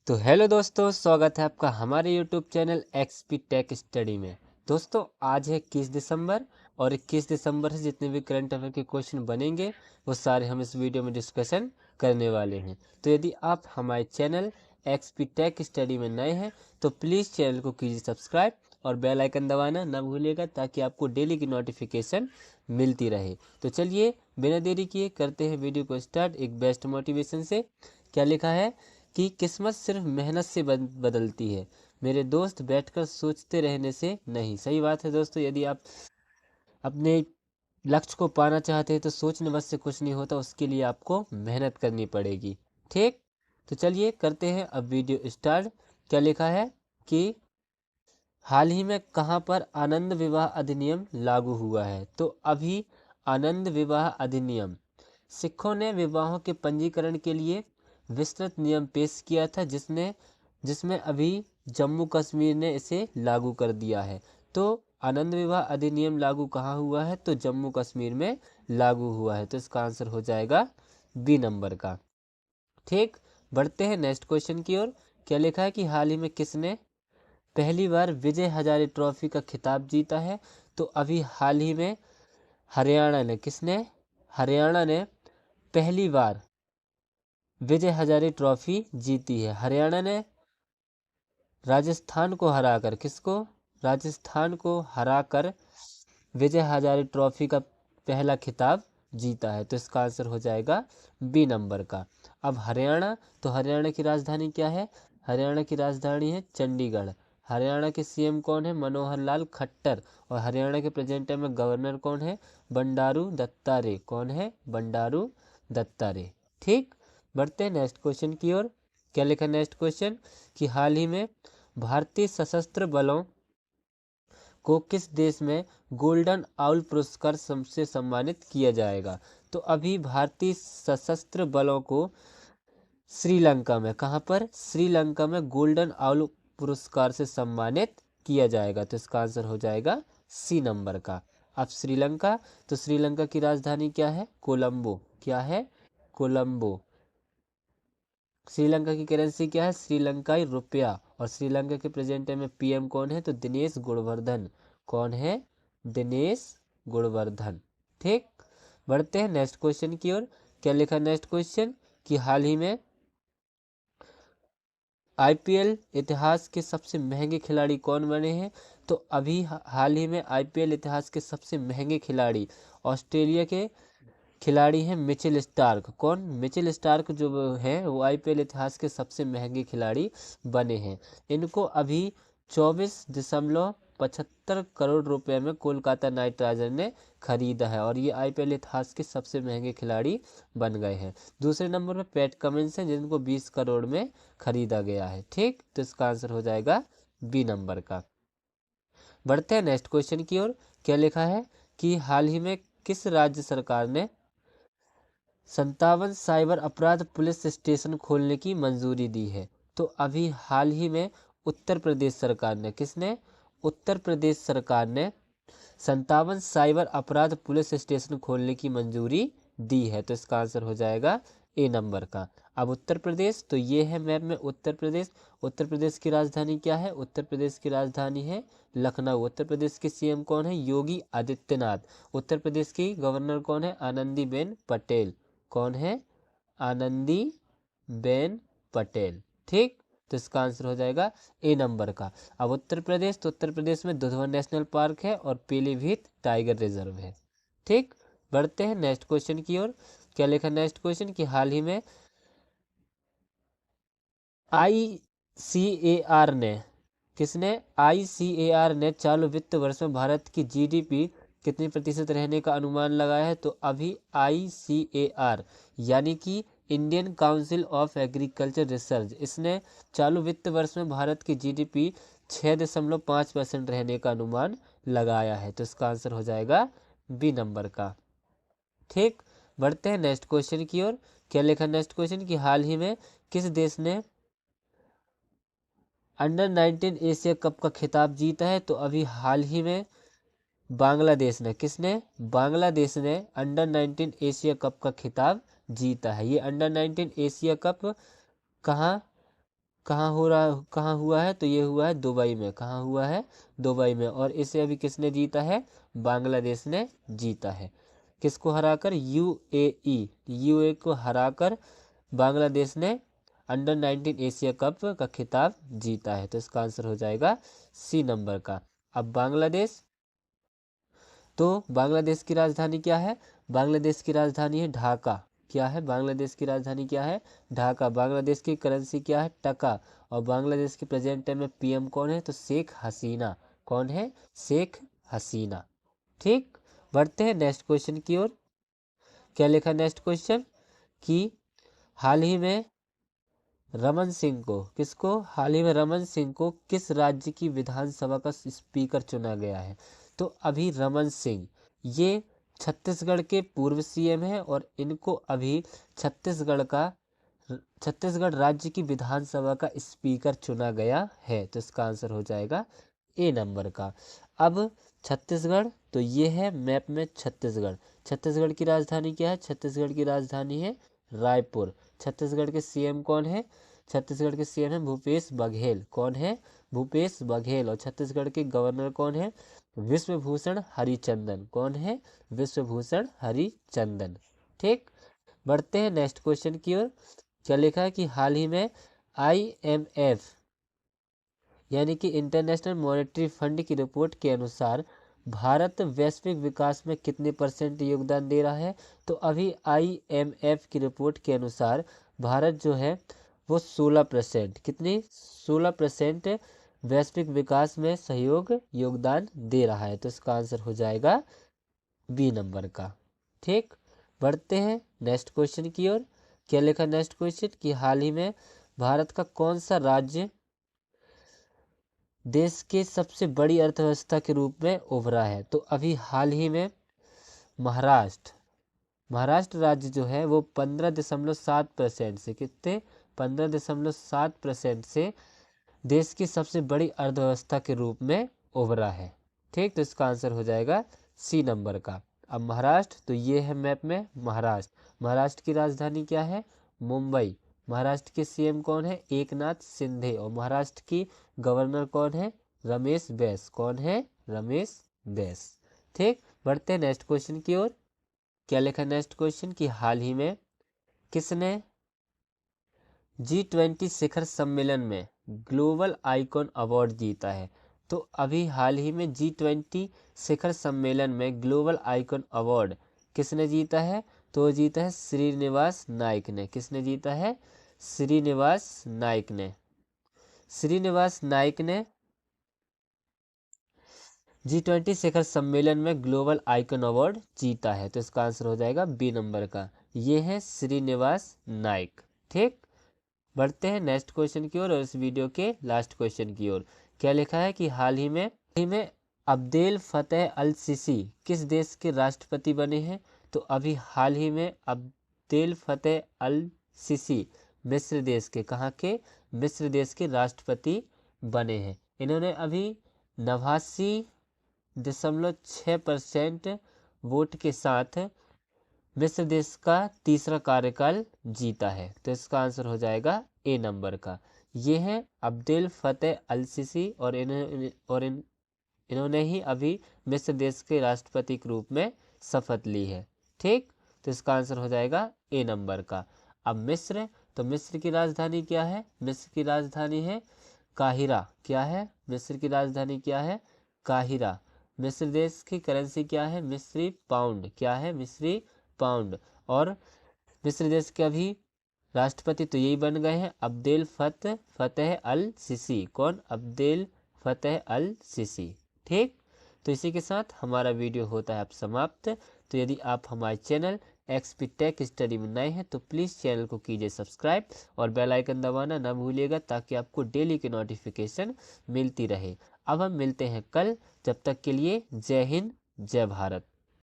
तो हेलो दोस्तों, स्वागत है आपका हमारे YouTube channel XP tech study में। दोस्तों आज है 21 दिसंबर और 21 दिसंबर से जितने भी करंट अफेयर के क्वेश्चन बनेंगे वो सारे हम इस वीडियो में डिस्कशन करने वाले हैं। तो यदि आप हमारे चैनल एक्सपी टेक स्टडी में नए हैं तो प्लीज़ चैनल को कीजिए सब्सक्राइब और बेल आइकन दबाना ना भूलिएगा ताकि आपको डेली की नोटिफिकेशन मिलती रहे। तो चलिए बिना देरी किए करते हैं वीडियो को स्टार्ट एक बेस्ट मोटिवेशन से। क्या लिखा है कि किस्मत सिर्फ मेहनत से बदलती है, मेरे दोस्त बैठकर सोचते रहने से नहीं। सही बात है दोस्तों, यदि आप अपने लक्ष्य को पाना चाहते हैं तो सोचने बस से कुछ नहीं होता, उसके लिए आपको मेहनत करनी पड़ेगी। ठीक, तो चलिए करते हैं अब वीडियो स्टार्ट। क्या लिखा है कि हाल ही में कहाँ पर आनंद विवाह अधिनियम लागू हुआ है? तो अभी आनंद विवाह अधिनियम सिखों ने विवाहों के पंजीकरण के लिए विस्तृत नियम पेश किया था, जिसमें अभी जम्मू कश्मीर ने इसे लागू कर दिया है। तो आनंद विवाह अधिनियम लागू कहाँ हुआ है? तो जम्मू कश्मीर में लागू हुआ है। तो इसका आंसर हो जाएगा बी नंबर का। ठीक, बढ़ते हैं नेक्स्ट क्वेश्चन की ओर। क्या लिखा है कि हाल ही में किसने पहली बार विजय हजारे ट्रॉफी का खिताब जीता है? तो अभी हाल ही में हरियाणा ने पहली बार विजय हजारे ट्रॉफी जीती है। हरियाणा ने राजस्थान को हराकर राजस्थान को हराकर विजय हजारे ट्रॉफी का पहला खिताब जीता है। तो इसका आंसर हो जाएगा बी नंबर का। अब हरियाणा की राजधानी क्या है? हरियाणा की राजधानी है चंडीगढ़। हरियाणा के सीएम कौन है? मनोहर लाल खट्टर। और हरियाणा के प्रेजेंट टाइम में गवर्नर कौन है? बंडारू दत्तात्रेय। कौन है? बंडारू दत्तात्रेय। ठीक, बढ़ते हैं नेक्स्ट क्वेश्चन की ओर। क्या लिखा नेक्स्ट क्वेश्चन कि हाल ही में भारतीय सशस्त्र बलों को किस देश में गोल्डन आउल पुरस्कार से सम्मानित किया जाएगा? तो अभी भारतीय सशस्त्र बलों को श्रीलंका में, कहाँ पर? श्रीलंका में गोल्डन आउल पुरस्कार से सम्मानित किया जाएगा। तो इसका आंसर हो जाएगा सी नंबर का। अब श्रीलंका, तो श्रीलंका की राजधानी क्या है? कोलंबो। क्या है? कोलंबो। श्रीलंका की करेंसी क्या है? श्रीलंकाई रुपया। और श्रीलंका के प्रेजेंट टाइम में पीएम कौन है? तो दिनेश गुणवर्धन। कौन है? दिनेश गुणवर्धन। ठीक, बढ़ते हैं नेक्स्ट क्वेश्चन की ओर। क्या लिखा नेक्स्ट क्वेश्चन कि हाल ही में आईपीएल इतिहास के सबसे महंगे खिलाड़ी कौन बने हैं? तो अभी हाल ही में आईपीएल इतिहास के सबसे महंगे खिलाड़ी ऑस्ट्रेलिया के खिलाड़ी हैं मिचेल स्टार्क। कौन? मिचेल स्टार्क जो हैं वो आईपीएल इतिहास के सबसे महंगे खिलाड़ी बने हैं। इनको अभी 24.75 करोड़ रुपए में कोलकाता नाइट राइडर ने खरीदा है और ये आईपीएल इतिहास के सबसे महंगे खिलाड़ी बन गए हैं। दूसरे नंबर पर पैट कमिंस हैं जिनको 20 करोड़ में खरीदा गया है। ठीक, तो इसका आंसर हो जाएगा बी नंबर का। बढ़ते हैं नेक्स्ट क्वेश्चन की ओर। क्या लिखा है कि हाल ही में किस राज्य सरकार ने 57 साइबर अपराध पुलिस स्टेशन खोलने की मंजूरी दी है? तो अभी हाल ही में उत्तर प्रदेश सरकार ने, किसने? उत्तर प्रदेश सरकार ने 57 साइबर अपराध पुलिस स्टेशन खोलने की मंजूरी दी है। तो इसका आंसर हो जाएगा ए नंबर का। अब उत्तर प्रदेश, तो ये है मैप में उत्तर प्रदेश। उत्तर प्रदेश की राजधानी क्या है? उत्तर प्रदेश की राजधानी है लखनऊ। उत्तर प्रदेश के सीएम कौन है? योगी आदित्यनाथ। उत्तर प्रदेश की गवर्नर कौन है? आनंदीबेन पटेल। कौन है? आनंदी बेन पटेल। ठीक, तो इसका आंसर हो जाएगा ए नंबर का। अब उत्तर प्रदेश, तो उत्तर प्रदेश में दुधवा नेशनल पार्क है और पीलीभीत टाइगर रिजर्व है। ठीक, बढ़ते हैं नेक्स्ट क्वेश्चन की ओर। क्या लिखा नेक्स्ट क्वेश्चन कि हाल ही में आईसीएआर ने, किसने? आईसीएआर ने चालू वित्त वर्ष में भारत की जीडीपी कितनी प्रतिशत रहने का अनुमान लगाया है? तो अभी आईसीएआर यानी कि Indian council of agriculture research, इसने चालू वित्त वर्ष में भारत की जीडीपी 6.5% रहने का अनुमान लगाया है। तो इसका आंसर हो जाएगा बी नंबर का। ठीक, बढ़ते हैं नेक्स्ट क्वेश्चन की ओर। क्या लिखा नेक्स्ट क्वेश्चन कि हाल ही में किस देश ने अंडर 19 एशिया कप का खिताब जीता है? तो अभी हाल ही में बांग्लादेश ने, किसने? बांग्लादेश ने अंडर 19 एशिया कप का खिताब जीता है। ये अंडर 19 एशिया कप कहाँ कहाँ हुआ है? तो ये हुआ है दुबई में। कहाँ हुआ है? दुबई में। और इसे अभी किसने जीता है? बांग्लादेश ने जीता है। किसको हराकर? यूएई को हराकर बांग्लादेश ने अंडर 19 एशिया कप का खिताब जीता है। तो इसका आंसर हो जाएगा सी नंबर का। अब बांग्लादेश, तो बांग्लादेश की राजधानी क्या है? बांग्लादेश की राजधानी है ढाका। क्या है? बांग्लादेश की राजधानी क्या है? ढाका। बांग्लादेश की करेंसी क्या है? टका। और बांग्लादेश के प्रेजेंट टाइम में पीएम कौन है? तो शेख हसीना। कौन है? शेख हसीना। ठीक, बढ़ते हैं नेक्स्ट क्वेश्चन की ओर। क्या लिखा नेक्स्ट क्वेश्चन? कि हाल ही में रमन सिंह को, किसको? हाल ही में रमन सिंह को किस राज्य की विधानसभा का स्पीकर चुना गया है? तो अभी रमन सिंह ये छत्तीसगढ़ के पूर्व सीएम है और इनको अभी छत्तीसगढ़ राज्य की विधानसभा का स्पीकर चुना गया है। तो इसका आंसर हो जाएगा ए नंबर का। अब छत्तीसगढ़, तो ये है मैप में छत्तीसगढ़। छत्तीसगढ़ की राजधानी क्या है? छत्तीसगढ़ की राजधानी है रायपुर। छत्तीसगढ़ के सीएम कौन है? छत्तीसगढ़ के सीएम है भूपेश बघेल। कौन है? भूपेश बघेल। और छत्तीसगढ़ के गवर्नर कौन है? विश्वभूषण हरिचंदन। कौन है? विश्वभूषण हरिचंदन। ठीक, बढ़ते हैं नेक्स्ट क्वेश्चन की ओर। क्या लिखा है? कि हाल ही में IMF यानी कि इंटरनेशनल मॉनेटरी फंड की रिपोर्ट के अनुसार भारत वैश्विक विकास में कितने % योगदान दे रहा है? तो अभी IMF की रिपोर्ट के अनुसार भारत जो है वो 16%, कितनी? 16% वैश्विक विकास में योगदान दे रहा है। तो इसका आंसर हो जाएगा बी नंबर का। ठीक, बढ़ते हैं नेक्स्ट क्वेश्चन की ओर। क्या लिखा नेक्स्ट क्वेश्चन? कि हाल ही में भारत का कौन सा राज्य देश के सबसे बड़ी अर्थव्यवस्था के रूप में उभरा है? तो अभी हाल ही में महाराष्ट्र राज्य जो है वो 15.7% से, कितने? 15.7% से देश की सबसे बड़ी अर्थव्यवस्था के रूप में उभरा है। ठीक, तो इसका आंसर हो जाएगा सी नंबर का। अब महाराष्ट्र, तो ये है मैप में महाराष्ट्र की राजधानी क्या है? मुंबई। महाराष्ट्र के सीएम कौन है? एकनाथ शिंदे। और महाराष्ट्र की गवर्नर कौन है? रमेश बैस। कौन है? रमेश बैस। ठीक, बढ़ते हैं नेक्स्ट क्वेश्चन की ओर। क्या लिखा नेक्स्ट क्वेश्चन? कि हाल ही में किसने G20 शिखर सम्मेलन में ग्लोबल आइकॉन अवार्ड जीता है? तो अभी हाल ही में G20 शिखर सम्मेलन में ग्लोबल आइकॉन अवार्ड किसने जीता है? तो जीता है श्रीनिवास नाइक ने। किसने जीता है? श्रीनिवास नाइक ने। श्रीनिवास नाइक ने G20 शिखर सम्मेलन में ग्लोबल आइकन अवार्ड जीता है। तो इसका आंसर हो जाएगा बी नंबर का। ये है श्रीनिवास नाइक। ठीक, बढ़ते हैं नेक्स्ट क्वेश्चन की ओर और इस वीडियो के लास्ट क्वेश्चन की ओर। क्या लिखा है? कि हाल ही में अब्देल फतेह अल सीसी किस देश के राष्ट्रपति बने हैं? तो अभी हाल ही में अब्देल फतेह अल सीसी मिस्र देश के, कहाँ के? मिस्र देश के राष्ट्रपति बने हैं। इन्होंने अभी 89.6% वोट के साथ मिस्र देश का तीसरा कार्यकाल जीता है। तो इसका आंसर हो जाएगा ए नंबर का। ये है अब्देल फतेह अल सीसी और इन्होंने ही अभी मिस्र देश के राष्ट्रपति के रूप में शपथ ली है। ठीक, तो इसका आंसर हो जाएगा ए नंबर का। अब मिस्र, तो मिस्र की राजधानी क्या है? मिस्र की राजधानी है काहिरा। क्या है? मिस्र की राजधानी क्या है? काहिरा। मिस्र देश की करेंसी क्या है? मिस्री पाउंड। क्या है? मिस्री पाउंड। और मिस्र देश के अभी राष्ट्रपति तो यही बन गए हैं अब्देल फतेह अल सीसी। कौन? अब्देल फतेह अल सीसी। ठीक, तो इसी के साथ हमारा वीडियो होता है अब समाप्त। तो यदि आप हमारे चैनल XP टेक स्टडी में नए हैं तो प्लीज़ चैनल को कीजिए सब्सक्राइब और बेल आइकन दबाना ना भूलिएगा ताकि आपको डेली की नोटिफिकेशन मिलती रहे। अब हम मिलते हैं कल, जब तक के लिए जय हिंद जय भारत।